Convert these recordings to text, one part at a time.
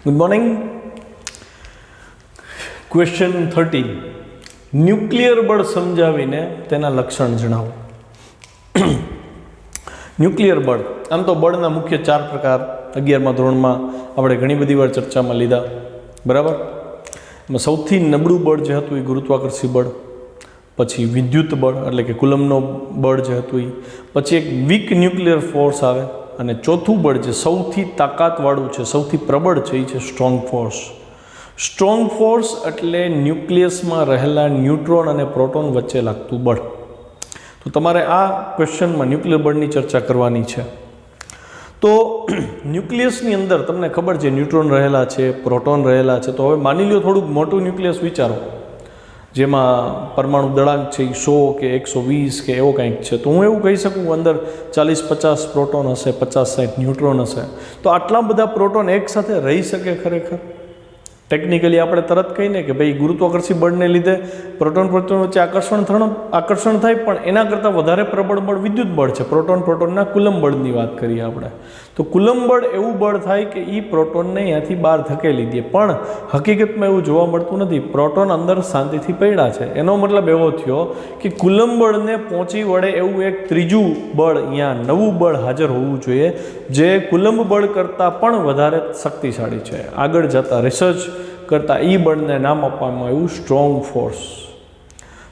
Good morning. Question 13. Nuclear બળ સમજાવીને તેના લક્ષણ જણાવો. ન્યુક્લિયર બળ, આમ તો બળના મુખ્ય 4 પ્રકાર 11મા ધોરણમાં આપણે ઘણી બધી વાર ચર્ચામાં લીધા, બરાબર. એમાં સૌથી નબળું બળ જે હતું એ ગુરુત્વાકર્ષી બળ, પછી વિદ્યુત બળ એટલે કે કુલમનો બળ જે હતું એ, પછી એક વીક ન્યુક્લિયર ફોર્સ આવે, અને ચોથું બળ જે સૌથી તાકાતવાળું છે, સૌથી પ્રબળ છે, એ છે સ્ટ્રોંગ ફોર્સ. સ્ટ્રોંગ ફોર્સ એટલે ન્યુક્લિયસમાં રહેલા ન્યુટ્રોન અને પ્રોટોન વચ્ચે લાગતું બળ. તો તમારે આ ક્વેશ્ચનમાં ન્યુક્લિયર બળની ચર્ચા કરવાની છે. તો ન્યુક્લિયસની અંદર તમને ખબર છે ન્યુટ્રોન રહેલા છે, પ્રોટોન રહેલા છે. તો હવે માની લો થોડુંક મોટું ન્યુક્લિયસ વિચારો, જેમાં પરમાણુ દળાંક છે એ 100 કે 120 કે એવો કંઈક છે. તો હું એવું કહી શકું અંદર 40-50 પ્રોટોન હશે, 50-60 ન્યુટ્રોન હશે. તો આટલા બધા પ્રોટોન એકસાથે રહી શકે ખરેખર? ટેકનિકલી આપણે તરત કહીને કે ભાઈ ગુરુત્વાકર્ષી બળને લીધે પ્રોટોન વચ્ચે આકર્ષણ થાય, પણ એના કરતાં વધારે પ્રબળ બળ વિદ્યુત બળ છે. પ્રોટોનના કુલમ બળની વાત કરીએ આપણે, તો કુલમ બળ એવું બળ થાય કે એ પ્રોટોનને અહીંયાથી બહાર ધકેલી દે. પણ હકીકતમાં એવું જોવા મળતું નથી. પ્રોટોન અંદર શાંતિથી પડ્યા છે. એનો મતલબ એવો થયો કે કુલમ બળને પહોંચી વળે એવું એક ત્રીજું બળ, અહીંયા નવું બળ હાજર હોવું જોઈએ, જે કુલમ બળ કરતાં પણ વધારે શક્તિશાળી છે. આગળ જતાં રિસર્ચ કરતાં એ બળને નામ આપવામાં આવ્યું સ્ટ્રોંગ ફોર્સ.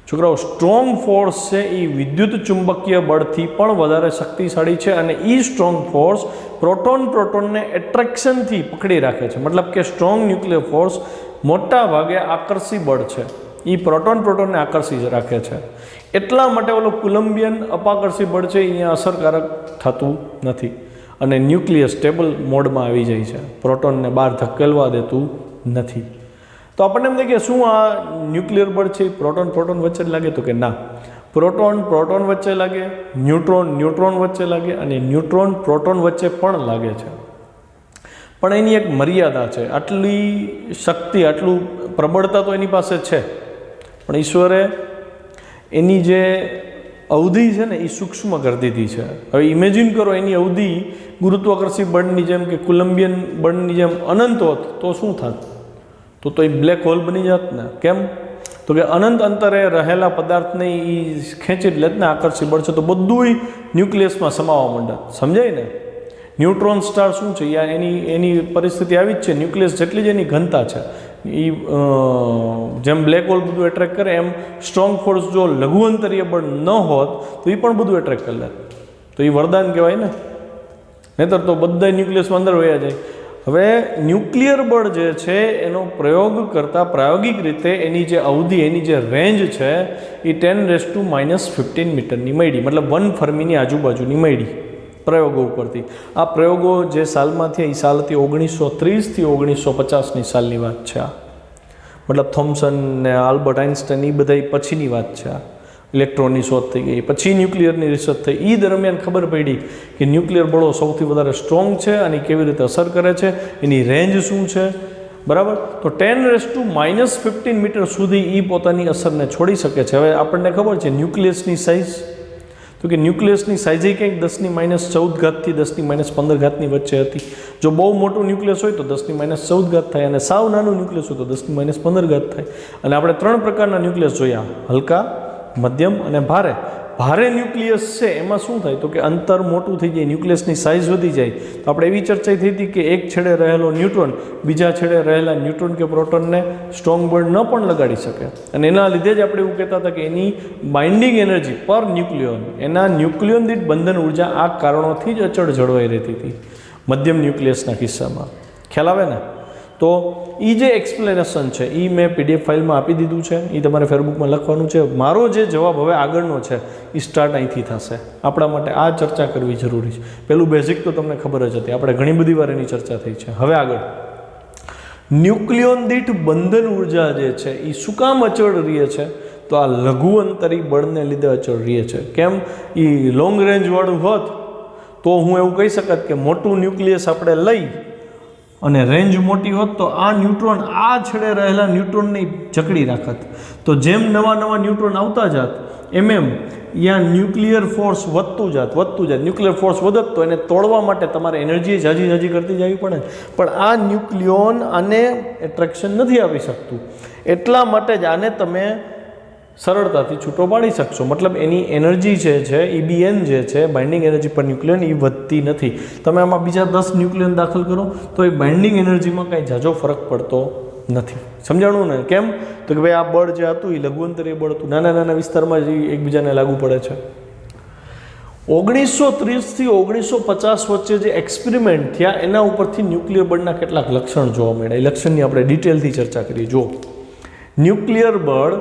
છોકરાઓ, સ્ટ્રોંગ ફોર્સ છે એ વિદ્યુત ચુંબકીય બળથી પણ વધારે શક્તિશાળી છે, અને એ સ્ટ્રોંગ ફોર્સ પ્રોટોનને એટ્રેક્શનથી પકડી રાખે છે. મતલબ કે સ્ટ્રોંગ ન્યુક્લિયર ફોર્સ મોટા ભાગે આકર્ષી બળ છે, એ પ્રોટોનને આકર્ષી રાખે છે. એટલા માટે ઓલો કુલમ્બિયન અપાકર્ષી બળ છે અહીંયા અસરકારક થતું નથી, અને ન્યુક્લિયસ સ્ટેબલ મોડમાં આવી જાય છે, પ્રોટોનને બહાર ધકેલવા દેતું નથી. તો આપણને એમ થાય કે શું આ ન્યુક્લિયર બળ છે પ્રોટોન વચ્ચે જ લાગે? તો કે ના, પ્રોટોન વચ્ચે લાગે, ન્યુટ્રોન વચ્ચે લાગે, અને ન્યુટ્રોન પ્રોટોન વચ્ચે પણ લાગે છે. પણ એની એક મર્યાદા છે. આટલી શક્તિ, આટલું પ્રબળતા તો એની પાસે છે, પણ ઈશ્વરે એની જે અવધિ છે ને એ સૂક્ષ્મ કરી દીધી છે. હવે ઇમેજિન કરો એની અવધિ ગુરુત્વાકર્ષી બળની જેમ કે કુલમ્બિયન બળની જેમ અનંત હોત તો શું થાત? તો એ બ્લેક હોલ બની જાત ને. કેમ? તો કે અનંત અંતરે રહેલા પદાર્થને એ ખેંચી લેત ને, આકર્ષી બળ છે, તો બધુંય ન્યુક્લિયસમાં સમાવવા માંડત. સમજાય ને? ન્યુટ્રોન સ્ટાર શું છે? એની પરિસ્થિતિ આવી જ છે. ન્યુક્લિયસ જેટલી જ એની ઘનતા છે, એ જેમ બ્લેક હોલ બધું એટ્રેક્ટ કરે, એમ સ્ટ્રોંગ ફોર્સ જો લઘુ અંતરીય બળ ન હોત તો એ પણ બધું એટ્રેક્ટ કરી લે. તો એ વરદાન કહેવાય ને. નહીંતર તો બધા ન્યુક્લિયસમાં અંદર વયા જાય. હવે ન્યુક્લિયર બળ જે છે એનો પ્રયોગ કરતાં પ્રાયોગિક રીતે એની જે અવધિ, એની જે રેન્જ છે એ 10⁻⁻15 મીટરની મળી, મતલબ 1 ફર્મીની આજુબાજુની મળી પ્રયોગો ઉપરથી. આ પ્રયોગો જે સાલમાં થયા એ સાલ હતી 1930 થી 1950ની સાલની વાત છે. આ મતલબ થોમ્સન ને આલ્બર્ટ આઇન્સ્ટાઈન એ બધા પછીની વાત છે. આ ઇલેક્ટ્રોનની શોધ થઈ ગઈ, પછી ન્યુક્લિયરની રિસર્ચ થઈ. એ દરમિયાન ખબર પડી કે ન્યુક્લિયર બળો સૌથી વધારે સ્ટ્રોંગ છે અને કેવી રીતે અસર કરે છે, એની રેન્જ શું છે, બરાબર. તો 10⁻⁻15 મીટર સુધી એ પોતાની અસરને છોડી શકે છે. હવે આપણને ખબર છે ન્યુક્લિયસની સાઇઝ, તો કે ન્યુક્લિયસની સાઇઝ એ કંઈક 10⁻14 થી 10⁻15 વચ્ચે હતી. જો બહુ મોટું ન્યુક્લિયસ હોય તો 10⁻14 થાય, અને સાવ નાનું ન્યુક્લિયસ હોય તો 10⁻15 થાય. અને આપણે 3 પ્રકારના ન્યુક્લિયસ જોયા: હલકા, મધ્યમ અને ભારે. ભારે ન્યુક્લિયસ છે એમાં શું થાય? તો કે અંતર મોટું થઈ જાય, ન્યુક્લિયસની સાઇઝ વધી જાય. તો આપણે એવી ચર્ચા થઈ હતી કે એક છેડે રહેલો ન્યુટ્રોન બીજા છેડે રહેલા ન્યુટ્રોન કે પ્રોટોનને સ્ટ્રોંગ બળ ન પણ લગાડી શકે, અને એના લીધે જ આપણે એવું કહેતા હતા કે એની બાઇન્ડિંગ એનર્જી પર ન્યુક્લિયોન, એના ન્યુક્લિયોન દીઠ બંધન ઉર્જા આ કારણોથી જ અચળ જળવાઈ રહેતી હતી મધ્યમ ન્યુક્લિયસના કિસ્સામાં. ખ્યાલ આવે ને? તો એ જે એક્સપ્લેનેશન છે એ મેં PDF ફાઇલમાં આપી દીધું છે, એ તમારે ફેસબુકમાં લખવાનું છે. મારો જે જવાબ હવે આગળનો છે એ સ્ટાર્ટ અહીંથી થશે. આપણા માટે આ ચર્ચા કરવી જરૂરી છે. પેલું બેઝિક તો તમને ખબર જ હતી, આપણે ઘણી બધી વાર એની ચર્ચા થઈ છે. હવે આગળ, ન્યુક્લિયોન દીઠ બંધન ઉર્જા જે છે એ શું કામ અચળ રહે છે? તો આ લઘુ અંતરી બળને લીધે અચળ રહે છે. કેમ? એ લોંગ રેન્જવાળું હોત તો હું એવું કહી શકત કે મોટું ન્યુક્લિયસ આપણે લઈ અને રેન્જ મોટી હોત તો આ ન્યુટ્રોન આ છેડે રહેલા ન્યુટ્રોનને જકડી રાખત. તો જેમ નવા નવા ન્યુટ્રોન આવતા જાત એમ અહીંયા ન્યુક્લિયર ફોર્સ વધતું જાત. ન્યુક્લિયર ફોર્સ વધત તો એને તોડવા માટે તમારે એનર્જી જાજી કરતી જવી પડે. પણ આ ન્યુક્લિયોન આને એટ્રેક્શન નથી આપી શકતું. એટલા માટે જ આને તમે સરળતાથી છૂટો પાડી શકશો. મતલબ એની એનર્જી છે EBN જે છે બાઇન્ડિંગ એનર્જી પર ન્યુક્લિયન એ વધતી નથી. તમે આમાં બીજા 10 ન્યુક્લિયન દાખલ કરો તો એ બાઇન્ડિંગ એનર્જીમાં કાંઈ ઝાઝો ફરક પડતો નથી. સમજાણું ને? કેમ? તો કે ભાઈ આ બળ જે હતું એ લઘુઅંતરીય બળ હતું, નાના વિસ્તારમાં જ એકબીજાને લાગુ પડે છે. 1930 થી 1950 વચ્ચે જે એક્સપેરિમેન્ટ થયા એના ઉપરથી ન્યુક્લિયર બળના કેટલાક લક્ષણ જોવા મળ્યા. એ લક્ષણની આપણે ડિટેલથી ચર્ચા કરીએ. જો ન્યુક્લિયર બળ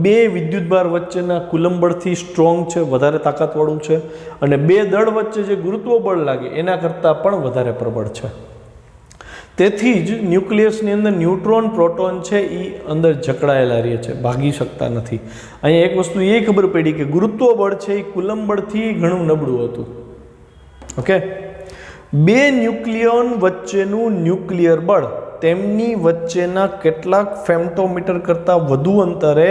2 વિદ્યુતભાર વચ્ચેના કુલમ બળથી સ્ટ્રોંગ છે, વધારે તાકાતવાળું છે, અને 2 દળ વચ્ચે જે ગુરુત્વ બળ લાગે એના કરતાં પણ વધારે પ્રબળ છે. તેથી જ ન્યુક્લિયસની અંદર ન્યુટ્રોન પ્રોટોન છે એ અંદર જકડાયેલા રહે છે, ભાગી શકતા નથી. અહીંયા એક વસ્તુ એ ખબર પડી કે ગુરુત્વ બળ છે એ કુલમ બળથી ઘણું નબળું હતું. ઓકે, 2 ન્યુક્લિયોન વચ્ચેનું ન્યુક્લિયર બળ તેમની વચ્ચેના કેટલાક ફેમ્ટોમીટર કરતાં વધુ અંતરે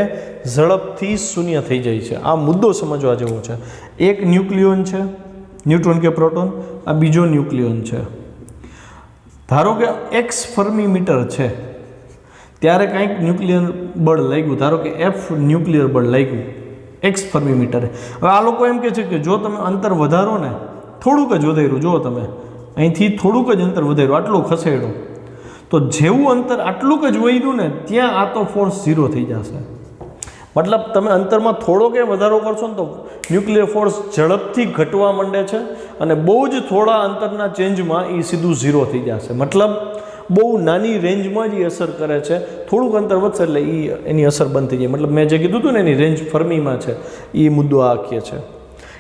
ઝડપથી શૂન્ય થઈ જાય છે. આ મુદ્દો સમજવા જેવો છે. એક ન્યુક્લિયોન છે, ન્યુટ્રોન કે પ્રોટોન, આ બીજો ન્યુક્લિયોન છે. ધારો કે x ફર્મી મીટર છે ત્યારે કંઈક ન્યુક્લિયર બળ લાગ્યું, ધારો કે F ન્યુક્લિયર બળ લાગ્યું x ફર્મી મીટરે. હવે આ લોકો એમ કહે છે કે જો તમે અંતર વધારો ને, થોડુંક જ વધાર્યું, જો તમે અહીંથી થોડુંક જ અંતર વધાર્યું, આટલું ખસેડો, તો જેવું અંતર આટલું જ વધ્યું ને ત્યાં આ તો ફોર્સ 0 થઈ જશે. મતલબ તમે અંતરમાં થોડો કે વધારો કરશો ને તો ન્યુક્લિયર ફોર્સ ઝડપથી ઘટવા માંડે છે અને બહુ જ થોડા અંતરના ચેન્જમાં એ સીધું 0 થઈ જશે. મતલબ બહુ નાની રેન્જમાં જ એ અસર કરે છે. થોડુંક અંતર વધશે એટલે એની અસર બંધ થઈ જાય. મતલબ મેં જે કીધું હતું ને એની રેન્જ ફર્મીમાં છે, એ મુદ્દો આ કહે છે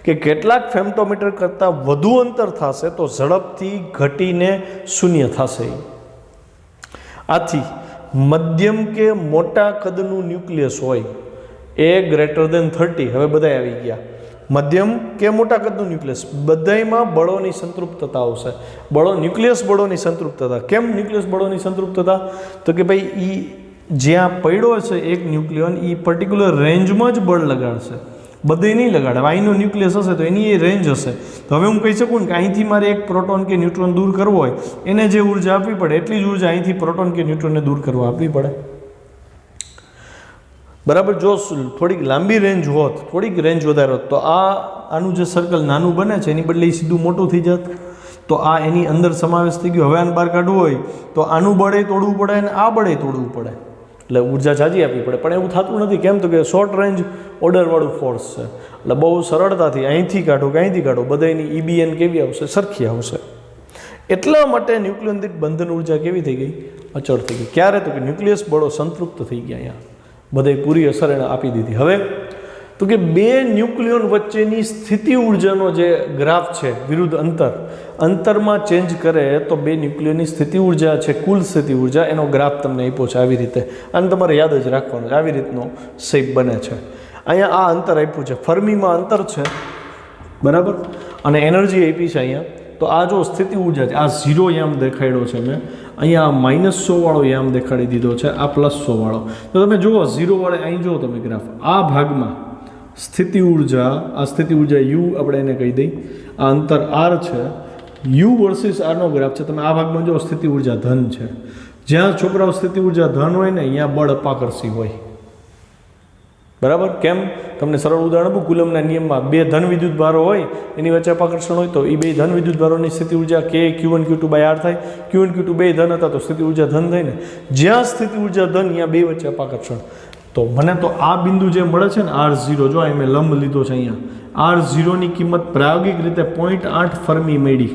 કે કેટલાક ફેમ્ટોમીટર કરતાં વધુ અંતર થશે તો ઝડપથી ઘટીને શૂન્ય થશે. આથી મધ્યમ કે મોટા કદનું ન્યુક્લિયસ હોય એ ગ્રેટર દેન 30, હવે બધાય આવી ગયા. મધ્યમ કે મોટા કદનું ન્યુક્લિયસ બધાયમાં બળોની સંતૃપ્તતા આવશે. ન્યુક્લિયસ બળોની સંતૃપ્તતા. કેમ ન્યુક્લિયસ બળોની સંતૃપ્તતા? તો કે ભાઈ એ જ્યાં પડ્યો છે એક ન્યુક્લિયોન એ પર્ટિક્યુલર રેન્જમાં જ બળ લગાડશે, બધે નહીં લગાડે. અહીંનો ન્યુક્લિયસ હશે તો એની એ રેન્જ હશે. તો હવે હું કહી શકું ને કે અહીંથી મારે એક પ્રોટોન કે ન્યુટ્રોન દૂર કરવો હોય એને જે ઉર્જા આપવી પડે એટલી જ ઉર્જા અહીંથી પ્રોટોન કે ન્યુટ્રોનને દૂર કરવા આપવી પડે. બરાબર. જો થોડીક લાંબી રેન્જ હોત, થોડીક રેન્જ વધારે હોત તો આનું જે સર્કલ નાનું બને છે એની બદલે સીધું મોટું થઈ જાત. તો આ એની અંદર સમાવેશ થઈ ગયો. હવે આને બહાર કાઢવું હોય તો આનું બળે તોડવું પડે અને આ બળે તોડવું પડે, એટલે ઉર્જા જાજી આપવી પડે. પણ એવું થતું નથી. કેમ? તો કે શોર્ટ રેન્જ ઓર્ડરવાળું ફોર્સ છે, એટલે બહુ સરળતાથી અહીંથી કાઢો કે અહીંથી કાઢો બધાની EBN કેવી આવશે? સરખી આવશે. એટલા માટે ન્યુક્લિયન દીઠ બંધન ઉર્જા કેવી થઈ ગઈ? અચળ થઈ ગઈ. ક્યારે? તો કે ન્યુક્લિયસ બળો સંતૃપ્ત થઈ ગયા. અહીંયા બધે પૂરી અસર એને આપી દીધી. હવે તો કે 2 ન્યુક્લિયોન વચ્ચેની સ્થિતિ ઉર્જાનો જે ગ્રાફ છે વિરુદ્ધ અંતરમાં ચેન્જ કરે તો 2 ન્યુક્લિયોનની સ્થિતિ ઉર્જા છે, કુલ સ્થિતિ ઉર્જા, એનો ગ્રાફ તમને આપ્યો છે આવી રીતે. આને તમારે યાદ જ રાખવાનું છે. આવી રીતનો શેપ બને છે. અહીંયા આ અંતર આપ્યું છે, ફર્મીમાં અંતર છે, બરાબર, અને એનર્જી આપી છે અહીંયા. તો આ જો સ્થિતિ ઉર્જા છે, આ 0 યામ દેખાડ્યો છે મેં, અહીંયા -100 વાળો યામ દેખાડી દીધો છે, આ +100 વાળો. તો તમે જુઓ 0 વાળે અહીં જુઓ તમે ગ્રાફ, આ ભાગમાં સ્થિતિ ઉર્જા, આ સ્થિતિ ઉર્જા U આપણે એને કહી દઈ, આ અંતર R છે, U વર્સિસ R નો ગ્રાફ છે. તમે આ ભાગમાં જો સ્થિતિ ઉર્જા ધન છે. જ્યાં છોકરાઓ સ્થિતિ ઉર્જા ધન હોય ને અહીંયા બળ અપાકર્ષી હોય. બરાબર. કેમ? તમને સરળ ઉદાહરણ આપું. કુલમના નિયમમાં 2 ધન વિદ્યુત ભારો હોય એની વચ્ચે અપાકર્ષણ હોય તો એ 2 ધન વિદ્યુત ભારોની સ્થિતિ ઉર્જા K Q1 Q2/R થાય. Q1 Q2 2 ધન હતા તો સ્થિતિ ઉર્જા ધન થાય ને. જ્યાં સ્થિતિ ઉર્જા ધન અહીંયા 2 વચ્ચે અપાકર્ષણ. તો મને તો આ બિંદુ જે મળે છે ને R0, જો અહીં મેં લંબ લીધો છે અહીંયા, R0 ની કિંમત પ્રાયોગિક રીતે 0.8 ફર્મી મળી.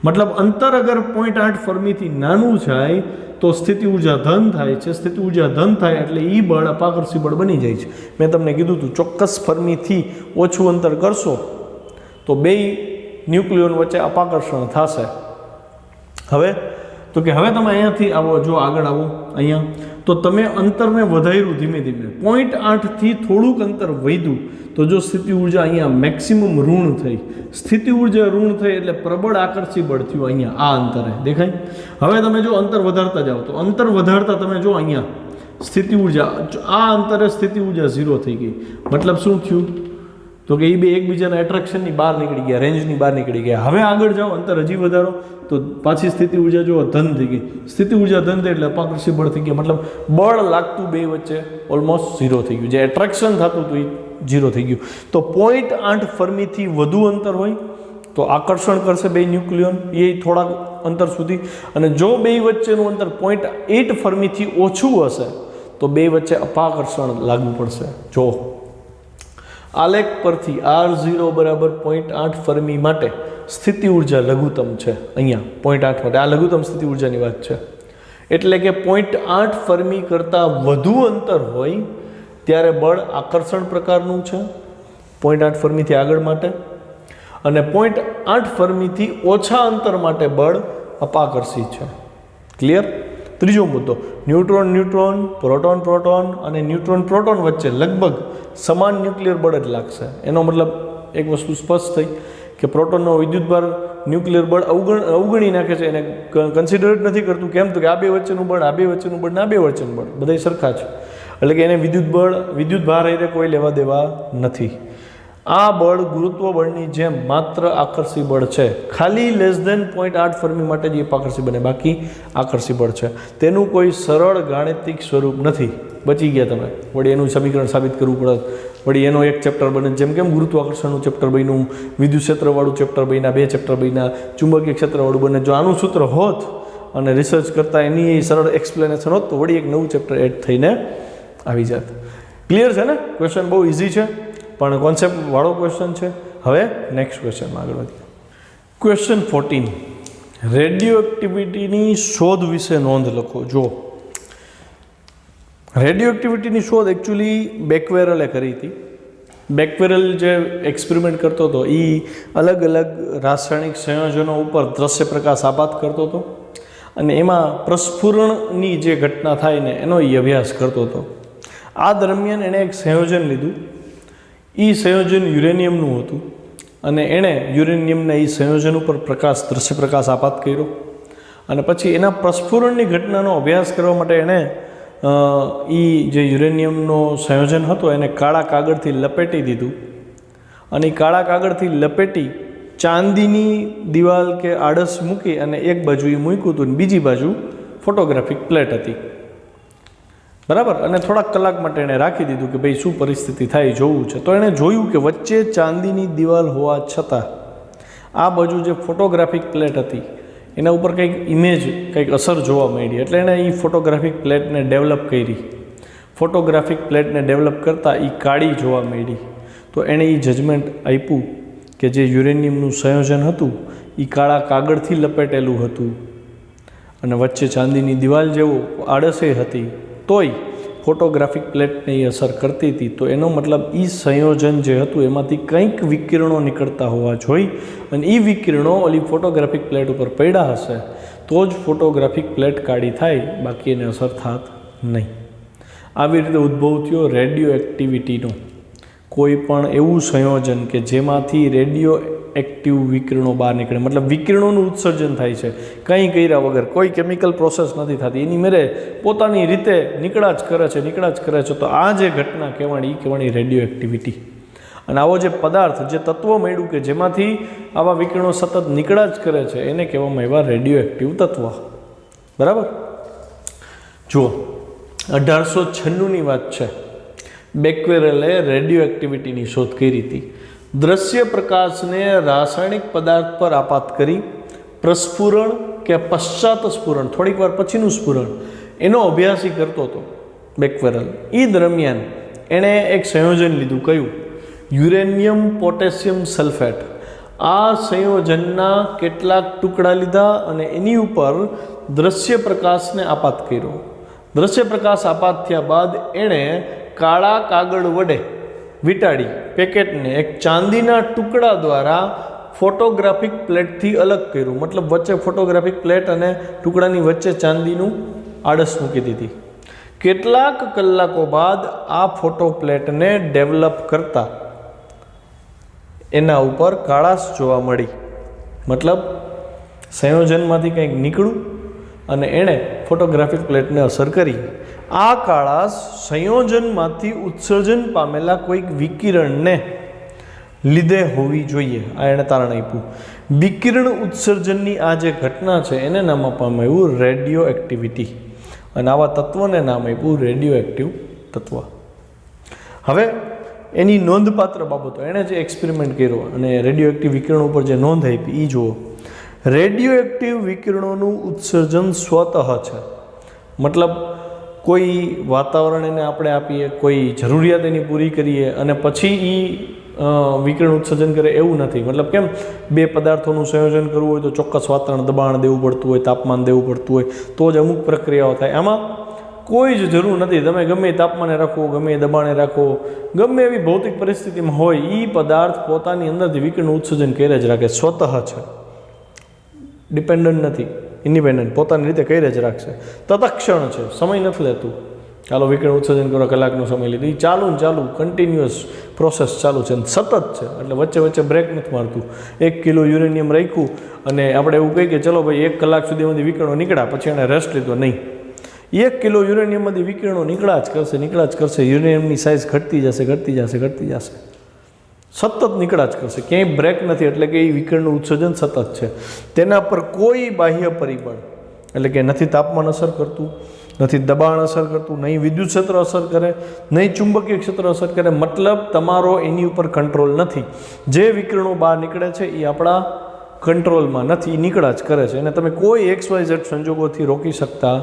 મતલબ અંતર અગર 0.8 ફર્મીથી નાનું થાય તો સ્થિતિ ઉર્જા ધન થાય છે. સ્થિતિ ઉર્જા ધન થાય એટલે એ બળ અપાકર્ષી બળ બની જાય છે. મેં તમને કીધું હતું ચોક્કસ ફર્મીથી ઓછું અંતર કરશો તો 2 ન્યુક્લિયોન વચ્ચે અપાકર્ષણ થશે. હવે તો કે હવે તમે અહીંયાથી આવો, જો આગળ આવો અહીંયા તો તમે અંતરને વધાર્યું ધીમે ધીમે 0.8થી થોડુંક અંતર વધ્યું તો જો સ્થિતિ ઉર્જા અહીંયા મેક્સિમમ ઋણ થઈ, સ્થિતિ ઉર્જા ઋણ થઈ એટલે પ્રબળ આકર્ષી બળ થયું અહીંયા આ અંતરે, દેખાય? હવે તમે જો અંતર વધારતા જાઓ તો અંતર વધારતા તમે જો અહીંયા સ્થિતિ ઉર્જા આ અંતરે સ્થિતિ ઉર્જા 0 થઈ ગઈ, મતલબ શું થયું? તો કે એ બે એકબીજાના એટ્રેક્શનની બહાર નીકળી ગયા, રેન્જની બહાર નીકળી ગયા. હવે આગળ જાઓ, અંતર હજી વધારો તો પાછી સ્થિતિ ઉર્જા જો ધન થઈ ગઈ, સ્થિતિ ઉર્જા ધન થઈ એટલે અપાકર્ષી બળ થઈ ગયા, મતલબ બળ લાગતું બે વચ્ચે ઓલમોસ્ટ 0 થઈ ગયું, જે એટ્રેક્શન થતું હતું એ 0 થઈ ગયું. તો 0.8 ફર્મીથી વધુ અંતર હોય તો આકર્ષણ કરશે બે ન્યુક્લિયોન એ થોડાક અંતર સુધી, અને જો બે વચ્ચેનું અંતર 0.8 ફર્મીથી ઓછું હશે તો બે વચ્ચે અપાકર્ષણ લાગવું પડશે. જો આલેખ પરથી R0 બરાબર 0.8 ફર્મી માટે સ્થિતિ ઉર્જા લઘુત્તમ છે, અહીંયા 0.8 માટે આ લઘુત્તમ સ્થિતિ ઉર્જાની વાત છે. એટલે કે 0.8 ફર્મી કરતાં વધુ અંતર હોય ત્યારે બળ આકર્ષણ પ્રકારનું છે 0.8 ફર્મીથી આગળ માટે, અને 0.8 ફર્મીથી ઓછા અંતર માટે બળ અપાકર્ષી છે. ક્લિયર? ત્રીજો મુદ્દો, ન્યુટ્રોન ન્યુટ્રોન, પ્રોટોન પ્રોટોન અને ન્યુટ્રોન પ્રોટોન વચ્ચે લગભગ સમાન ન્યુક્લિયર બળ જ લાગશે. એનો મતલબ એક વસ્તુ સ્પષ્ટ થઈ કે પ્રોટોનનો વિદ્યુતભાર ન્યુક્લિયર બળ અવગણી નાખે છે, એને કન્સિડર જ નથી કરતું. કેમ? તો કે આ બે વચ્ચેનું બળ, આ બે વચ્ચેનું બળ ને આ બે વચ્ચેનું બળ બધા સરખા છે, એટલે કે એને વિદ્યુતભાર એને કોઈ લેવા દેવા નથી. આ બળ ગુરુત્વ બળની જેમ માત્ર આકર્ષી બળ છે, ખાલી લેસ ધેન 0.8 ફર્મી માટે જ એ અપાકર્ષી બને, બાકી આકર્ષી બળ છે. તેનું કોઈ સરળ ગાણિતિક સ્વરૂપ નથી. બચી ગયા તમે, વળી એનું સમીકરણ સાબિત કરવું પડે, વળી એનો એક ચેપ્ટર બને, જેમ કેમ ગુરુત્વાકર્ષણનું ચેપ્ટર બન્યું, વિદ્યુત ક્ષેત્રવાળું ચેપ્ટર બન્યા, બે ચેપ્ટર બન્યા, ચુંબકીય ક્ષેત્રવાળું બને. જો આનું સૂત્ર હોત અને રિસર્ચ કરતાં એની સરળ એક્સપ્લેનેશન હોત તો વળી એક નવું ચેપ્ટર એડ થઈને આવી જાત. ક્લિયર છે ને? ક્વેશ્ચન બહુ ઇઝી છે પણ કોન્સેપ્ટવાળો ક્વેશ્ચન છે. હવે નેક્સ્ટ ક્વેશ્ચનમાં આગળ વધીએ. ક્વેશ્ચન 14, રેડિયો એક્ટિવિટીની શોધ વિશે નોંધ લખો. જો રેડિયો એક્ટિવિટીની શોધ એકચ્યુઅલી બેકવેરલે કરી હતી. બેકવેરલ જે એક્સપેરિમેન્ટ કરતો હતો એ અલગ અલગ રાસાયણિક સંયોજનો ઉપર દ્રશ્ય પ્રકાશ આપાત કરતો હતો અને એમાં પ્રસ્ફુરણની જે ઘટના થાય ને એનો એ અભ્યાસ કરતો હતો. આ દરમિયાન એણે એક સંયોજન લીધું. એ સંયોજન યુરેનિયમનું હતું અને એણે યુરેનિયમના એ સંયોજન ઉપર દ્રશ્ય પ્રકાશ આપાત કર્યો અને પછી એના પ્રસ્ફુરણની ઘટનાનો અભ્યાસ કરવા માટે એણે એ જે યુરેનિયમનો સંયોજન હતો એને કાળા કાગળથી લપેટી દીધું અને એ કાળા કાગળથી લપેટી ચાંદીની દિવાલ કે આડસ મૂકી અને એક બાજુ એ મૂક્યું હતું અને બીજી બાજુ ફોટોગ્રાફિક પ્લેટ હતી, બરાબર. અને થોડાક કલાક માટે એણે રાખી દીધું કે ભાઈ શું પરિસ્થિતિ થાય જોવું છે. તો એણે જોયું કે વચ્ચે ચાંદીની દિવાલ હોવા છતાં આ બાજુ જે ફોટોગ્રાફિક પ્લેટ હતી એના ઉપર કંઈક ઇમેજ, કંઈક અસર જોવા મળી. એટલે એણે એ ફોટોગ્રાફિક પ્લેટને ડેવલપ કરી. ફોટોગ્રાફિક પ્લેટને ડેવલપ કરતાં એ કાળી જોવા મળી. તો એણે એ જજમેન્ટ આપ્યું કે જે યુરેનિયમનું સંયોજન હતું એ કાળા કાગળથી લપેટેલું હતું અને વચ્ચે ચાંદીની દિવાલ જેવો આડસે હતી, તોય ફોટોગ્રાફિક પ્લેટને એ અસર કરતી હતી. તો એનો મતલબ એ સંયોજન જે હતું એમાંથી કંઈક વિકિરણો નીકળતા હોવા જોઈએ અને એ વિકિરણો ઓલી ફોટોગ્રાફિક પ્લેટ ઉપર પડ્યા હશે તો જ ફોટોગ્રાફિક પ્લેટ કાળી થાય, બાકી એને અસર થાત નહીં. આવી રીતે ઉદ્ભવ થયો રેડિયો એક્ટિવિટીનો. કોઈ પણ એવું સંયોજન કે જેમાંથી રેડિયો એક્ટિવ વિકિરણો બહાર નીકળે, મતલબ વિકિરણોનું ઉત્સર્જન થાય છે કંઈ કર્યા વગર, કોઈ કેમિકલ પ્રોસેસ નથી થતી, એની મેરે પોતાની રીતે નીકળ્યા જ કરે છે. તો આ જે ઘટના કહેવાણી એ કહેવાણી રેડિયો એક્ટિવિટી. અને આવો જે પદાર્થ, જે તત્વ મળ્યું કે જેમાંથી આવા વિકિરણો સતત નીકળ્યા જ કરે છે એને કહેવામાં આવ્યા રેડિયો એક્ટિવ તત્વ, બરાબર. જુઓ 1896ની વાત છે. બેકવેરલે રેડિયો એક્ટિવિટીની શોધ કરી હતી. દ્રશ્ય પ્રકાશને રાસાયણિક પદાર્થ પર આપાત કરી પ્રસ્ફુરણ કે પશ્ચાત સ્ફુરણ, થોડીક વાર પછીનું સ્ફુરણ, એનો અભ્યાસ કરતો હતો બેકવેરલ. એ દરમિયાન એણે એક સંયોજન લીધું. કયું? Uranium potassium sulphate. આ સંયોજનના કેટલાક ટુકડા લીધા અને એની ઉપર દ્રશ્ય પ્રકાશને આપાત કર્યો. દ્રશ્ય પ્રકાશ આપાત થયા બાદ એણે કાળા કાગળ વડે વીંટાળી પેકેટને એક ચાંદીના ટુકડા દ્વારા ફોટોગ્રાફિક પ્લેટથી અલગ કર્યું. મતલબ વચ્ચે ફોટોગ્રાફિક પ્લેટ અને ટુકડાની વચ્ચે ચાંદીનું આડસ મૂકી દીધી. કેટલાક કલાકો બાદ આ ફોટો પ્લેટને ડેવલપ કરતા એના ઉપર કાળાશ જોવા મળી. મતલબ સંયોજનમાંથી કંઈક નીકળ્યું અને એણે ફોટોગ્રાફિક પ્લેટને અસર કરી. આ કાળાશ સંયોજનમાંથી ઉત્સર્જન પામેલા કોઈક વિકિરણને લીધે હોવી જોઈએ. આ એણે તારણ આપ્યું. વિકિરણ ઉત્સર્જનની આ જે ઘટના છે એને નામ આપવામાં આવ્યું રેડિયો એક્ટિવિટી, અને આવા તત્વને નામ આપ્યું રેડિયો એક્ટિવ તત્વ. હવે એની નોંધપાત્ર બાબતો, એણે જે એક્સપેરિમેન્ટ કર્યો અને રેડિયો એક્ટિવ વિકિરણો ઉપર જે નોંધ આપી એ જુઓ. રેડિયો એક્ટિવ વિકિરણોનું ઉત્સર્જન સ્વતઃ છે. મતલબ કોઈ વાતાવરણ એને આપણે આપીએ, કોઈ જરૂરિયાત એની પૂરી કરીએ અને પછી એ વિકિરણ ઉત્સર્જન કરે એવું નથી. મતલબ કેમ, બે પદાર્થોનું સંયોજન કરવું હોય તો ચોક્કસ વાતાવરણ દબાણ દેવું પડતું હોય, તાપમાન દેવું પડતું હોય, તો જ અમુક પ્રક્રિયાઓ થાય. આમાં કોઈ જ જરૂર નથી. તમે ગમે એ તાપમાને રાખો, ગમે એ દબાણે રાખો, ગમે એવી ભૌતિક પરિસ્થિતિમાં હોય, એ પદાર્થ પોતાની અંદરથી વિકિરણ ઉત્સર્જન કરે જ રાખે. સ્વતઃ છે, ડિપેન્ડન્ટ નથી, ઇન્ડિપેન્ડન્ટ, પોતાની રીતે કરે જ રાખશે. તત્ક્ષણ છે, સમય નથી લેતું. ચાલો વિકિરણ ઉત્સર્જન કરો, કલાકનો સમય લીધો, એ ચાલુ કન્ટિન્યુઅસ પ્રોસેસ ચાલુ છે, સતત છે. એટલે વચ્ચે વચ્ચે બ્રેક નથી મારતું. 1 કિલો યુરેનિયમ રાખ્યું અને આપણે એવું કહીએ કે ચલો ભાઈ 1 કલાક સુધીમાંથી વિકિરણો નીકળ્યા, પછી એણે રેસ્ટ લીધો. નહીં, 1 કિલો યુરેનિયમમાંથી વિકિરણો નીકળ્યા જ કરશે. યુરેનિયમની સાઇઝ ઘટતી જશે, સતત નીકળ્યા જ કરશે. ક્યાંય બ્રેક નથી. એટલે કે એ વિકિરણનું ઉત્સર્જન સતત છે. તેના પર કોઈ બાહ્ય પરિબળ, એટલે કે નથી તાપમાન અસર કરતું, નથી દબાણ અસર કરતું, નહીં વિદ્યુત ક્ષેત્ર અસર કરે, નહીં ચુંબકીય ક્ષેત્ર અસર કરે. મતલબ તમારો એની ઉપર કંટ્રોલ નથી. જે વિકિરણો બહાર નીકળે છે એ આપણા કંટ્રોલમાં નથી, એ નીકળ્યા જ કરે છે. અને તમે કોઈ XYZ સંજોગોથી રોકી શકતા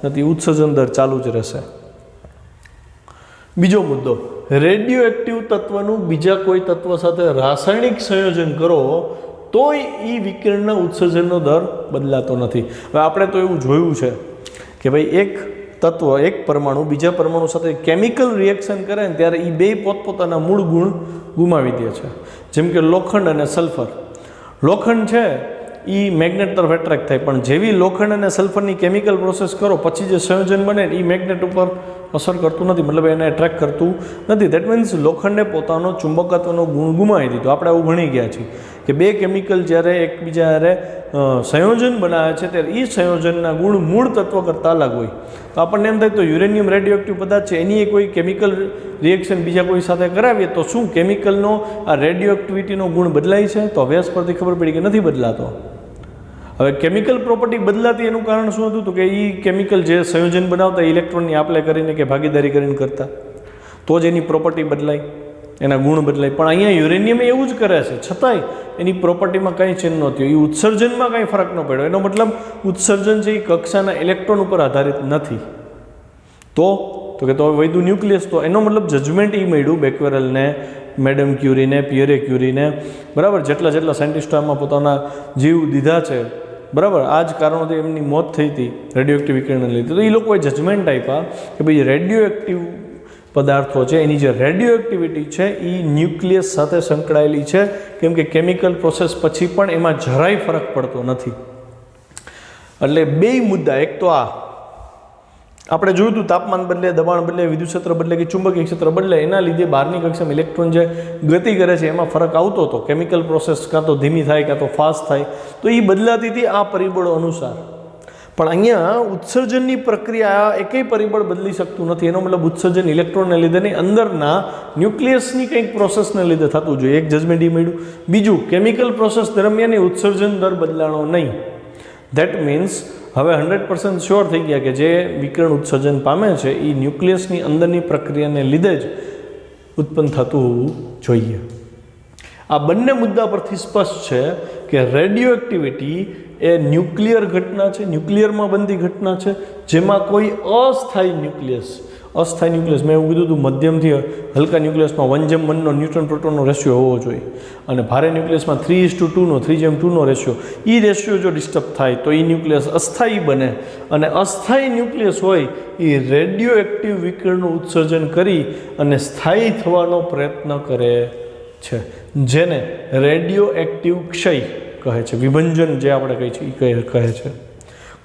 નથી. ઉત્સર્જન દર ચાલુ જ રહેશે. બીજો મુદ્દો, રેડિયો એક્ટિવ તત્વનું બીજા કોઈ તત્વ સાથે રાસાયણિક સંયોજન કરો તોય એ વિકિરણના ઉત્સર્જનનો દર બદલાતો નથી. હવે આપણે તો એવું જોયું છે કે ભાઈ એક તત્વ, એક પરમાણુ બીજા પરમાણુ સાથે કેમિકલ રિએક્શન કરે ને ત્યારે એ બે પોતપોતાના મૂળ ગુણ ગુમાવી દે છે. જેમ કે લોખંડ અને સલ્ફર. લોખંડ છે એ મેગ્નેટ તરફ એટ્રેક્ટ થાય, પણ જેવી લોખંડ અને સલ્ફરની કેમિકલ પ્રોસેસ કરો પછી જે સંયોજન બને એ મેગ્નેટ ઉપર અસર કરતું નથી, મતલબ એને એટ્રેક્ટ કરતું નથી. દેટ મીન્સ લોખંડે પોતાનો ચુંબકત્વનો ગુણ ગુમાવી દીધો. આપણે આવું ભણી ગયા છીએ કે બે કેમિકલ જ્યારે એકબીજા જ્યારે સંયોજન બનાવે છે ત્યારે એ સંયોજનના ગુણ મૂળ તત્વ કરતાં અલગ હોય. તો આપણને એમ થાય તો યુરેનિયમ રેડિયો એક્ટિવ પદાર્થ છે, એની કોઈ કેમિકલ રિએક્શન બીજા કોઈ સાથે કરાવીએ તો શું કેમિકલનો આ રેડિયો એક્ટિવિટીનો ગુણ બદલાય છે? તો અભ્યાસ પરથી ખબર પડી કે નથી બદલાતો. હવે કેમિકલ પ્રોપર્ટી બદલાતી એનું કારણ શું હતું? તો કે એ કેમિકલ જે સંયોજન બનાવતા ઇલેક્ટ્રોનની આપલે કરીને કે ભાગીદારી કરીને કરતા, તો જ એની પ્રોપર્ટી બદલાય, એના ગુણ બદલાય. પણ અહીંયા યુરેનિયમ એવું જ કરે છે, છતાંય એની પ્રોપર્ટીમાં કંઈ ચેન્જ ન થયો, એ ઉત્સર્જનમાં કંઈ ફરક ન પડ્યો. એનો મતલબ ઉત્સર્જન છે એ કક્ષાના ઇલેક્ટ્રોન ઉપર આધારિત નથી. તો કે તો વધુ ન્યુક્લિયસ, તો એનો મતલબ જજમેન્ટ એ મળ્યું બેકવેરલને, મેડમ ક્યુરીને, પિયરે ક્યુરીને, બરાબર, જેટલા સાયન્ટિસ્ટો આમાં પોતાના જીવ દીધા છે, બરાબર, આ જ કારણોથી એમની મોત થઈ હતી રેડિયો એક્ટિવ વિકિરણને લીધે. તો એ લોકોએ જજમેન્ટ આપ્યા કે ભાઈ રેડિયો એક્ટિવ પદાર્થો છે એની જે રેડિયો એક્ટિવિટી છે એ ન્યુક્લિયસ સાથે સંકળાયેલી છે, કેમ કે કેમિકલ પ્રોસેસ પછી પણ એમાં જરાય ફરક પડતો નથી. એટલે બે મુદ્દા, એક તો આ આપણે જોયું હતું તાપમાન બદલે, દબાણ બદલે, વિદ્યુત ક્ષેત્ર બદલે કે ચુંબકીય ક્ષેત્ર બદલે, એના લીધે બહારની કક્ષામાં ઇલેક્ટ્રોન જે ગતિ કરે છે એમાં ફરક આવતો હતો. કેમિકલ પ્રોસેસ કાં તો ધીમી થાય કાં તો ફાસ્ટ થાય, તો એ બદલાતી હતી આ પરિબળો અનુસાર. પણ અહીંયા ઉત્સર્જનની પ્રક્રિયા એકેય પરિબળ બદલી શકતું નથી. એનો મતલબ ઉત્સર્જન ઇલેક્ટ્રોનને લીધે નહીં, અંદરના ન્યુક્લિયસની કંઈક પ્રોસેસને લીધે થતું જોઈએ. એક જજમેન્ટ એ મળ્યું. બીજું, કેમિકલ પ્રોસેસ દરમિયાન ઉત્સર્જન દર બદલાણો નહીં. ધેટ મીન્સ હવે 100% શ્યોર થઈ ગયા કે જે વિકિરણ ઉત્સર્જન પામે છે એ ન્યુક્લિયસની અંદરની પ્રક્રિયાને લીધે જ ઉત્પન્ન થતું હોવું જોઈએ. આ બંને મુદ્દા પરથી સ્પષ્ટ છે કે રેડિયો એક્ટિવિટી એ ન્યુક્લિયર ઘટના છે, ન્યુક્લિયરમાં બનતી ઘટના છે, જેમાં કોઈ અસ્થાયી ન્યુક્લિયસ મેં એવું કીધું હતું, મધ્યમથી હલકા ન્યુક્લિયસમાં 1:1નો ન્યુટ્રોન પ્રોટોનનો રેશિયો હોવો જોઈએ, અને ભારે ન્યુક્લિયસમાં 3:2નો 3:2નો રેશિયો. એ રેશિયો જો ડિસ્ટર્બ થાય તો એ ન્યુક્લિયસ અસ્થાયી બને, અને અસ્થાયી ન્યુક્લિયસ હોય એ રેડિયો એક્ટિવ વિકિરણનું ઉત્સર્જન કરી અને સ્થાયી થવાનો પ્રયત્ન કરે છે, જેને રેડિયો એક્ટિવ ક્ષય કહે છે. વિભંજન જે આપણે કહીએ છીએ એ કહે છે.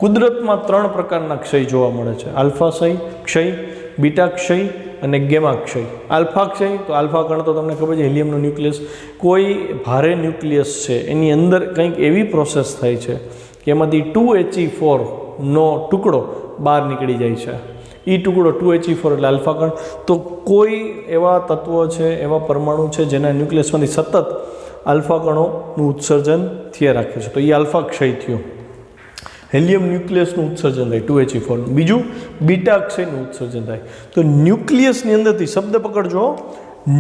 કુદરતમાં 3 પ્રકારના ક્ષય જોવા મળે છે: આલ્ફા ક્ષય, બીટા ક્ષય અને ગેમા ક્ષય. આલ્ફા ક્ષય તો આલ્ફા કણ તો તમને ખબર છે હિલિયમનો ન્યુક્લિયસ. કોઈ ભારે ન્યુક્લિયસ છે એની અંદર કંઈક એવી પ્રોસેસ થાય છે કે એમાંથી 2He4 નો ટુકડો બહાર નીકળી જાય છે. એ ટુકડો 2He4 એટલે આલ્ફા કણ. તો કોઈ એવા તત્વો છે, એવા પરમાણુ છે જેના ન્યુક્લિયસમાંથી સતત આલ્ફા કણોનું ઉત્સર્જન થયા રાખે છે, તો એ આલ્ફા ક્ષય થયો. હેલિયમ ન્યુક્લિયસનું ઉત્સર્જન થાય 2He4. બીજું બીટા અક્ષયનું ઉત્સર્જન થાય. તો ન્યુક્લિયસની અંદરથી, શબ્દ પકડજો,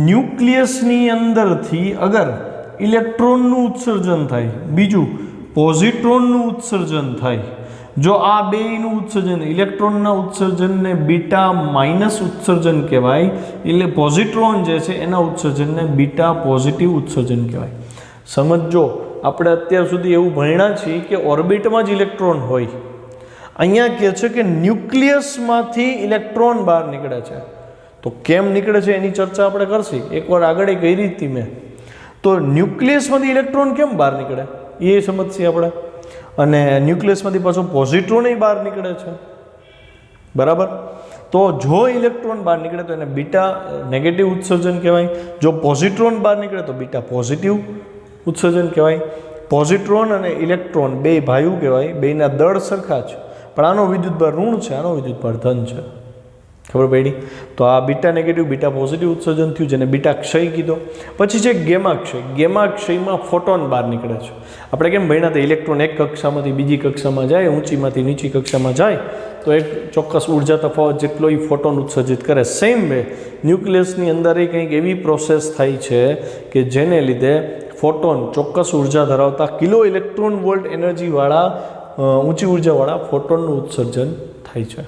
ન્યુક્લિયસની અંદરથી અગર ઇલેક્ટ્રોનનું ઉત્સર્જન થાય, બીજું પોઝિટ્રોનનું ઉત્સર્જન થાય, જો આ બેયનું ઉત્સર્જન, ઇલેક્ટ્રોનના ઉત્સર્જનને બીટા માઇનસ ઉત્સર્જન કહેવાય, એટલે પોઝિટ્રોન જે છે એના ઉત્સર્જનને બીટા પોઝિટિવ ઉત્સર્જન કહેવાય. સમજો, આપણે અત્યાર સુધી એવું ભણ્યા છીએ કે ઓર્બિટમાં જ ઇલેક્ટ્રોન હોય. અહીંયા કહે છે કે ન્યુક્લિયસમાંથી ઇલેક્ટ્રોન બહાર નીકળે છે. તો કેમ નીકળે છે એની ચર્ચા આપણે કરશી. એકવાર આગળ કરી હતી મેં. તો ન્યુક્લિયસમાંથી ઇલેક્ટ્રોન કેમ બહાર નીકળે એ સમજશે આપણે. અને ન્યુક્લિયસમાંથી પાછો પોઝિટ્રોન બહાર નીકળે છે, બરાબર. તો જો ઇલેક્ટ્રોન બહાર નીકળે તો એને બીટા નેગેટિવ ઉત્સર્જન કહેવાય. જો પોઝિટ્રોન બહાર નીકળે તો બીટા પોઝિટિવ ઉત્સર્જન કહેવાય. પોઝિટ્રોન અને ઇલેક્ટ્રોન બે ભાઈઓ કહેવાય, બેના દળ સરખા છે, પણ આનો વિદ્યુતભાર ઋણ છે, આનો વિદ્યુતભાર ધન છે. ખબર પડી? તો આ બીટા નેગેટિવ બીટા પોઝિટિવ ઉત્સર્જન થયું, જેને બીટા ક્ષય કીધો. પછી છે ગેમા ક્ષય. ગેમા ક્ષયમાં ફોટોન બહાર નીકળે છે. આપણે કેમ ભણ્યા હતા, ઇલેક્ટ્રોન એક કક્ષામાંથી બીજી કક્ષામાં જાય, ઊંચીમાંથી નીચી કક્ષામાં જાય તો એક ચોક્કસ ઉર્જા તફાવત જેટલો એ ફોટોન ઉત્સર્જિત કરે. સેમ વે ન્યુક્લિયસની અંદર એ કંઈક એવી પ્રોસેસ થાય છે કે જેને લીધે ફોટોન, ચોક્કસ ઉર્જા ધરાવતા કિલો ઇલેક્ટ્રોન વોલ્ટ એનર્જીવાળા ઊંચી ઉર્જાવાળા ફોટોનનું ઉત્સર્જન થાય છે.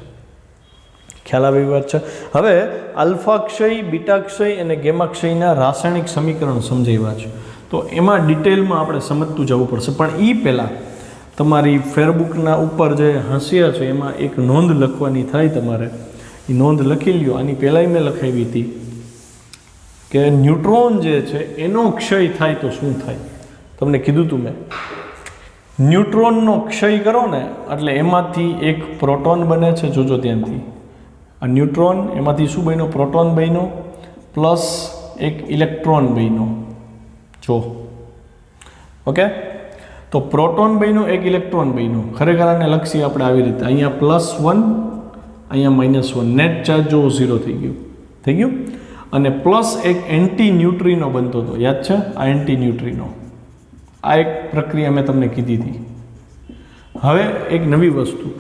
ખ્યાલ આવી વાત છે? હવે આલ્ફા ક્ષય, બીટા ક્ષય અને ગેમા ક્ષયના રાસાયણિક સમીકરણ સમજાવ્યા છે. તો એમાં ડિટેલમાં આપણે સમજતું જવું પડશે. પણ એ પહેલાં તમારી ફેરબુકના ઉપર જે હાંસિયા છે એમાં એક નોંધ લખવાની થાય તમારે. એ નોંધ લખી લ્યો. આની પહેલાંય મેં લખાવી હતી કે ન્યુટ્રોન જે છે એનો ક્ષય થાય તો શું થાય. તમને કીધું હતું મેં, ન્યુટ્રોનનો ક્ષય કરો ને એટલે એમાંથી એક પ્રોટોન બને છે. જોજો ત્યાંથી આ ન્યુટ્રોન, એમાંથી શું બન્યો? પ્રોટોન બન્યો પ્લસ એક ઇલેક્ટ્રોન બન્યો. જો ઓકે, તો પ્રોટોન બન્યો, એક ઇલેક્ટ્રોન બન્યો. ખરેખર આને લક્ષી આપણે આવી રીતે, અહીંયા +1, અહીંયા -1, નેટ ચાર્જ જો 0 થઈ ગયું. અને પ્લસ એક એન્ટી ન્યુટ્રીનો બનતો હતો, યાદ છે? આ એન્ટી ન્યુટ્રીનો, આ એક પ્રક્રિયા મેં તમને કીધી હતી. હવે એક નવી વસ્તુ,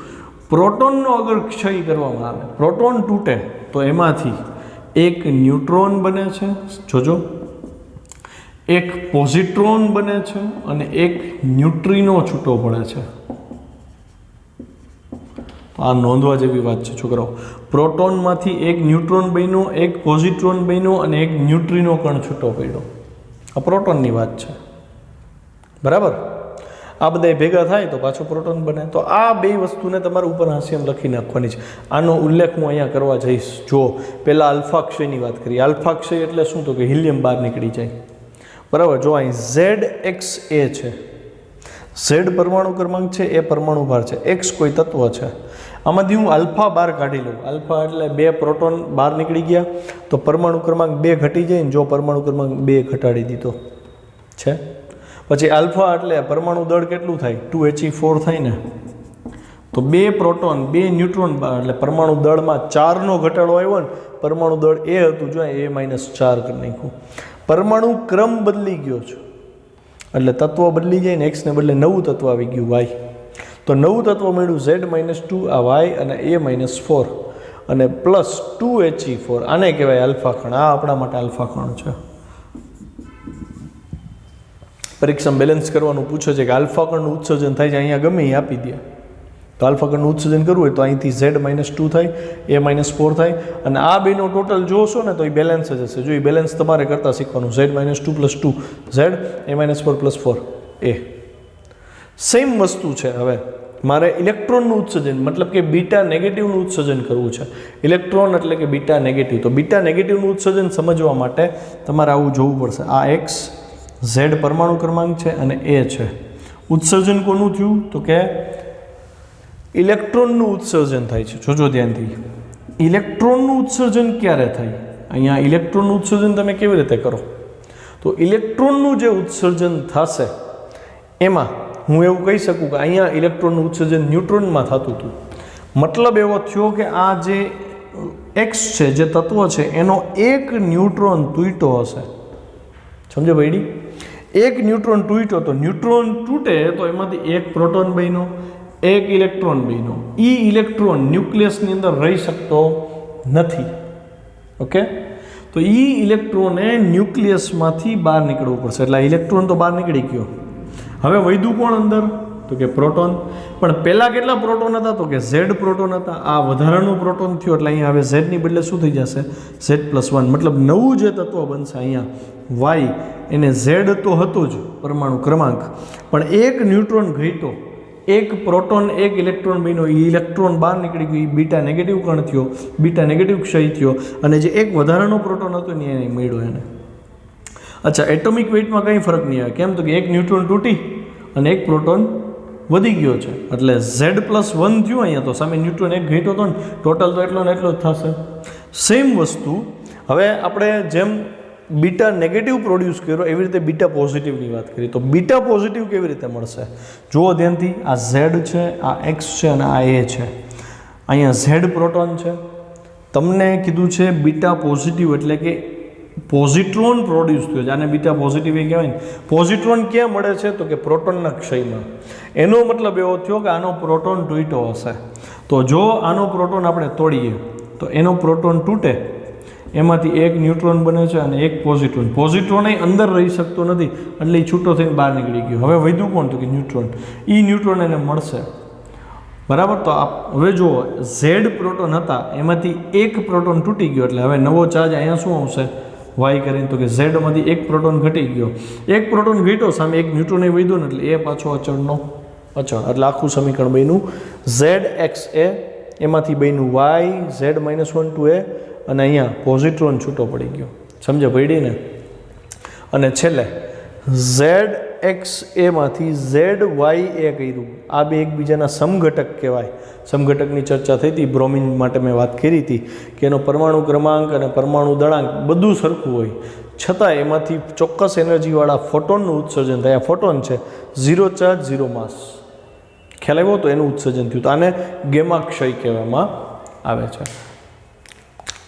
પ્રોટોનનો અગર ક્ષય કરવામાં આવે, પ્રોટોન તૂટે તો એમાંથી એક ન્યુટ્રોન બને છે, જોજો, એક પોઝિટ્રોન બને છે અને એક ન્યુટ્રીનો છૂટો પડે છે. આ નોંધવા જેવી વાત છે છોકરાઓ. પ્રોટોનમાંથી એક ન્યુટ્રોન બન્યો, એક પોઝિટ્રોન બન્યો અને એક ન્યુટ્રીનો કણ છૂટો પડ્યો. આ પ્રોટોનની વાત છે, બરાબર. આ બધા ભેગા થાય તો પાછો પ્રોટોન બને. તો આ બે વસ્તુને તમારે ઉપર હાંસિયામાં લખી નાખવાની છે. આનો ઉલ્લેખ હું અહીંયા કરવા જઈશ. જો પહેલાં આલ્ફા ક્ષયની વાત કરીએ. આલ્ફા ક્ષય એટલે શું? તો કે હિલિયમ બહાર નીકળી જાય, બરાબર. જો અહીં ZXA છે, Z પરમાણુ ક્રમાંક છે, એ પરમાણુ ભાર છે, X કોઈ તત્વ છે. આમાંથી હું આલ્ફા બહાર કાઢી લઉં. આલ્ફા એટલે 2 પ્રોટોન બહાર નીકળી ગયા તો પરમાણુ ક્રમાંક 2 ઘટી જાય ને જો પરમાણુ ક્રમાંક 2 ઘટાડી દીધો છે. પછી આલ્ફા એટલે પરમાણુ દળ કેટલું થાય? 2He4 થાય ને. તો 2 પ્રોટોન 2 ન્યુટ્રોન એટલે પરમાણુ દળમાં 4નો ઘટાડો આવ્યો ને. પરમાણુ દળ એ હતું, જો A - 4 કરી નાખ્યું. પરમાણુ ક્રમ બદલી ગયો છે એટલે તત્વ બદલી જાય ને. એક્સને બદલે નવું તત્વ આવી ગયું, Y. તો નવું તત્વ મળ્યું Z - 2, આ Y અને A - 4 અને પ્લસ 2He4. આને કહેવાય આલ્ફા કણ. આ આપણા માટે આલ્ફા કણ છે. પરીક્ષામાં બેલેન્સ કરવાનું પૂછે છે કે આલ્ફા કણનું ઉત્સર્જન થાય છે, અહીંયા ગમે એ આપી દે. તો આલ્ફા કણનું ઉત્સર્જન કરવું હોય તો અહીંથી Z - 2 થાય, A - 4 થાય અને આ બેનો ટોટલ જોશો ને તો એ બેલેન્સ જ હશે. જો એ બેલેન્સ તમારે કરતાં શીખવાનું. Z - 2 + 2 Z, A - 4 + 4 A. Same વસ્તુ છે. હવે મારે ઇલેક્ટ્રોનનું ઉત્સર્જન, મતલબ કે બીટા નેગેટિવનું ઉત્સર્જન કરવું છે. ઇલેક્ટ્રોન એટલે કે બીટા નેગેટિવ. તો બીટા નેગેટિવનું ઉત્સર્જન સમજવા માટે તમારે આવું જોવું પડશે. આ X, Z પરમાણુ ક્રમાંક છે અને A છે. ઉત્સર્જન કોનું થયું? તો કે ઇલેક્ટ્રોનનું ઉત્સર્જન થાય છે. જોજો ધ્યાનથી, ઇલેક્ટ્રોનનું ઉત્સર્જન ક્યારે થાય? અહીંયા ઇલેક્ટ્રોનનું ઉત્સર્જન તમે કેવી રીતે કરો? તો ઇલેક્ટ્રોનનું જે ઉત્સર્જન થશે એમાં હું એવું કહી શકું કે અહીંયા ઇલેક્ટ્રોનનું ઉત્સર્જન ન્યુટ્રોનમાં થતું હતું. મતલબ એવો થયો કે આ જે એક્સ છે, જે તત્વ છે, એનો એક ન્યુટ્રોન તૂટ્યો હશે. સમજો ભાઈડી? એક ન્યુટ્રોન તૂટ્યો, તો ન્યુટ્રોન તૂટે તો એમાંથી એક પ્રોટોન બન્યો, એક ઇલેક્ટ્રોન બન્યો. ઇલેક્ટ્રોન ન્યુક્લિયસની અંદર રહી શકતો નથી. ઓકે, તો ઇલેક્ટ્રોને ન્યુક્લિયસમાંથી બહાર નીકળવું પડશે. એટલે ઇલેક્ટ્રોન તો બહાર નીકળી ગયો. હવે વધ્યું કોણ અંદર? તો કે પ્રોટોન. પણ પહેલાં કેટલા પ્રોટોન હતા? તો કે ઝેડ પ્રોટોન હતા. આ વધારાનું પ્રોટોન થયું એટલે અહીંયા હવે ઝેડની બદલે શું થઈ જશે? Z+1. મતલબ નવું જે તત્વ બનશે અહીંયા વાય, એને ઝેડ તો હતું જ પરમાણુ ક્રમાંક, પણ એક ન્યુટ્રોન ઘટ્યો, એક પ્રોટોન એક ઇલેક્ટ્રોન બન્યો, ઇલેક્ટ્રોન બહાર નીકળી ગયો, બીટા નેગેટિવ કણ થયો, બીટા નેગેટિવ ક્ષય થયો, અને જે એક વધારાનો પ્રોટોન હતો ને એને મળ્યો એને. અચ્છા, એટોમિક વેઇટમાં કંઈ ફરક નહીં આવે. કેમ? તો કે એક ન્યુટ્રોન તૂટી અને એક પ્રોટોન વધી ગયો છે, એટલે Z+1 થયું અહીંયા. તો સામે ન્યુટ્રોન એક ઘટ્યો હતો ને, ટોટલ તો એટલો ને એટલો જ થશે. સેમ વસ્તુ હવે આપણે જેમ બીટા નેગેટિવ પ્રોડ્યુસ કર્યો એવી રીતે બીટા પોઝિટિવની વાત કરી. તો બીટા પોઝિટિવ કેવી રીતે મળશે? જુઓ ધ્યાનથી, આ ઝેડ છે, આ એક્સ છે અને આ એ છે. અહીંયા ઝેડ પ્રોટોન છે. તમને કીધું છે બીટા પોઝિટિવ એટલે કે પોઝિટ્રોન પ્રોડ્યુસ થયો છે. આને બીટા પોઝિટિવ એ કહેવાય ને. પોઝિટ્રોન ક્યાં મળે છે? તો કે પ્રોટોનના ક્ષયમાં. એનો મતલબ એવો થયો કે આનો પ્રોટોન તૂટ્યો હશે. તો જો આનો પ્રોટોન આપણે તોડીએ તો એનો પ્રોટોન તૂટે, એમાંથી એક ન્યુટ્રોન બને છે અને એક પોઝિટ્રોન. પોઝિટ્રોન અંદર રહી શકતો નથી એટલે એ છૂટો થઈને બહાર નીકળી ગયો. હવે વધ્યું કોણ? તો કે ન્યુટ્રોન. ન્યુટ્રોન એને મળશે. બરાબર? તો હવે જુઓ, ઝેડ પ્રોટોન હતા એમાંથી એક પ્રોટોન તૂટી ગયો, એટલે હવે નવો ચાર્જ અહીંયા શું આવશે? વાય કરીને. તો કે ઝેડમાંથી એક પ્રોટોન ઘટી ગયો, એક પ્રોટોન ઘટ્યો, સામે એક ન્યુટ્રોન એ વધ્યો ને, એટલે એ પાછો અચળનો અચળ. એટલે આખું સમીકરણ બન્યું ZXA, એમાંથી બન્યું Y Z-1 to A, અને અહીંયા પોઝિટ્રોન છૂટો પડી ગયો. સમજે પડી ને? અને છેલ્લે ZXA માંથી ZYA કર્યું. આ બે એકબીજાના સમઘટક કહેવાય. સમઘટકની ચર્ચા થઈ હતી, બ્રોમિન માટે મેં વાત કરી હતી કે એનો પરમાણુ ક્રમાંક અને પરમાણુ દળાંક બધું સરખું હોય, છતાં એમાંથી ચોક્કસ એનર્જીવાળા ફોટોનનું ઉત્સર્જન થાય. આ ફોટોન છે, 0 ચાર્જ 0 માસ. ખ્યાલ આવ્યો? તો એનું ઉત્સર્જન થયું. તો આને ગેમા ક્ષય કહેવામાં આવે છે.